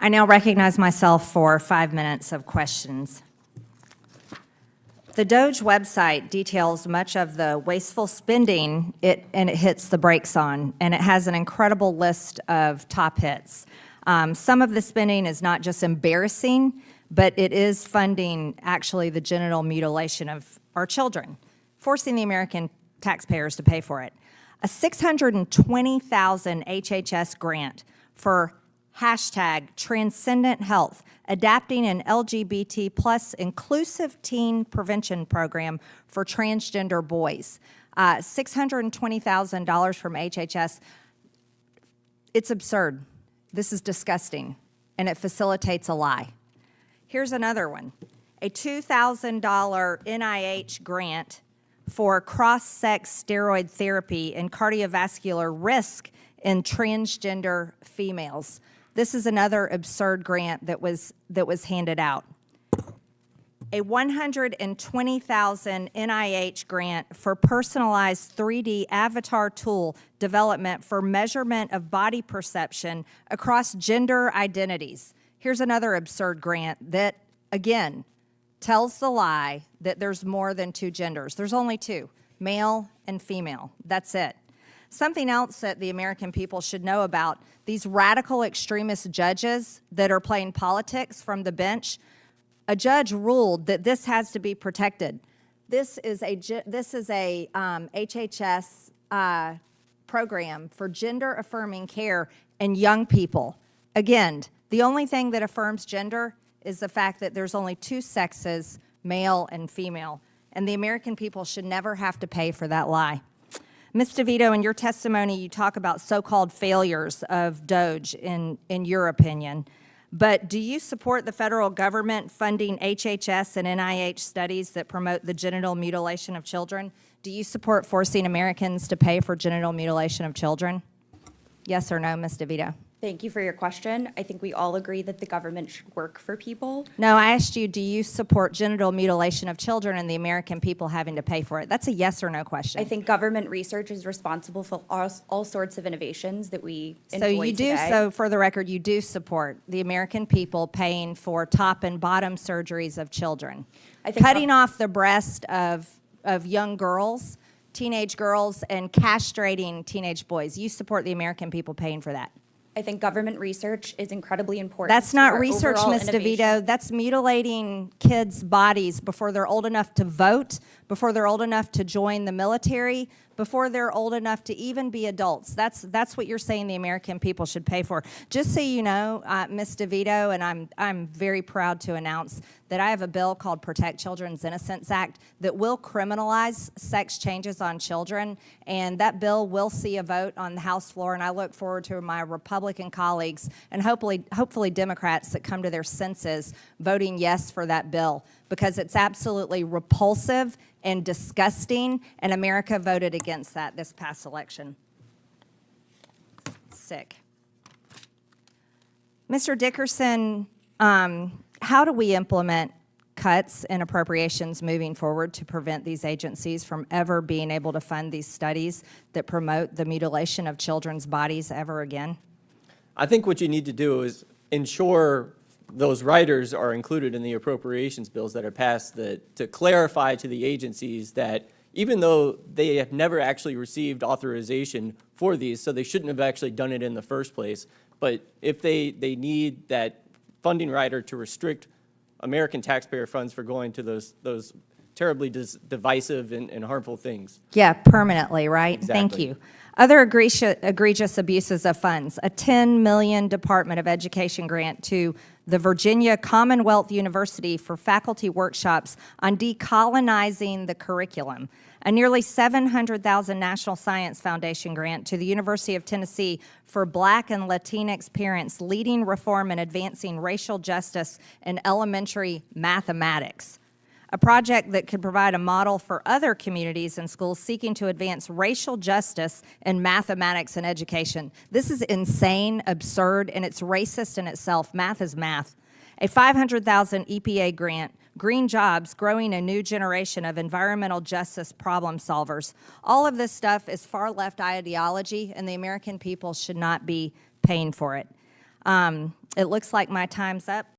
I now recognize myself for 5 minutes of questions. The DOGE website details much of the wasteful spending and it hits the brakes on, and it has an incredible list of top hits. Some of the spending is not just embarrassing, but it is funding actually the genital mutilation of our children, forcing the American taxpayers to pay for it. A $620,000 HHS grant for #Transcendent Health, adapting an LGBT plus inclusive teen prevention program for transgender boys. $620,000 from HHS. It's absurd. This is disgusting, and it facilitates a lie. Here's another one. A $2,000 NIH grant for cross-sex steroid therapy and cardiovascular risk in transgender females. This is another absurd grant that was handed out. A $120,000 NIH grant for personalized 3D avatar tool development for measurement of body perception across gender identities. Here's another absurd grant that, again, tells the lie that there's more than two genders. There's only two, male and female. That's it. Something else that the American people should know about, these radical extremist judges that are playing politics from the bench, a judge ruled that this has to be protected. This is a HHS program for gender-affirming care in young people. Again, the only thing that affirms gender is the fact that there's only two sexes, male and female, and the American people should never have to pay for that lie. Ms. DeVito, in your testimony, you talk about so-called failures of DOGE in your opinion, but do you support the federal government funding HHS and NIH studies that promote the genital mutilation of children? Do you support forcing Americans to pay for genital mutilation of children? Yes or no, Ms. DeVito? Thank you for your question. I think we all agree that the government should work for people. No, I asked you, do you support genital mutilation of children and the American people having to pay for it? That's a yes or no question. I think government research is responsible for all sorts of innovations that we enjoy So you do, today. so for the record, you do support the American people paying for top and bottom surgeries of children. I think Cutting off the breast of young girls, teenage girls, and castrating teenage boys. You support the American people paying for that. I think government research is incredibly important. That's to not our research, overall Ms. innovation. DeVito. That's mutilating kids' bodies before they're old enough to vote, before they're old enough to join the military, before they're old enough to even be adults. That's what you're saying the American people should pay for. Just so you know, Ms. DeVito, and I'm very proud to announce that I have a bill called Protect Children's Innocence Act that will criminalize sex changes on children, and that bill will see a vote on the House floor, and I look forward to my Republican colleagues and hopefully Democrats that come to their senses voting yes for that bill, because it's absolutely repulsive and disgusting, and America voted against that this past election. Sick. Mr. Dickerson, how do we implement cuts and appropriations moving forward to prevent these agencies from ever being able to fund these studies that promote the mutilation of children's bodies ever again? I think what you need to do is ensure those riders are included in the appropriations bills that are passed to clarify to the agencies that even though they have never actually received authorization for these, so they shouldn't have actually done it in the first place, but if they need that funding rider to restrict American taxpayer funds for going to those terribly divisive and harmful things. Yeah, permanently, right? Exactly. Thank you. Other egregious abuses of funds, a $10 million Department of Education grant to the Virginia Commonwealth University for faculty workshops on decolonizing the curriculum, a nearly $700,000 National Science Foundation grant to the University of Tennessee for Black and Latinx parents leading reform and advancing racial justice in elementary mathematics, a project that could provide a model for other communities and schools seeking to advance racial justice in mathematics and education. This is insane, absurd, and it's racist in itself. Math is math. A $500,000 EPA grant, Green Jobs, growing a new generation of environmental justice problem solvers. All of this stuff is far left ideology, and the American people should not be paying for it. It looks like my time's up.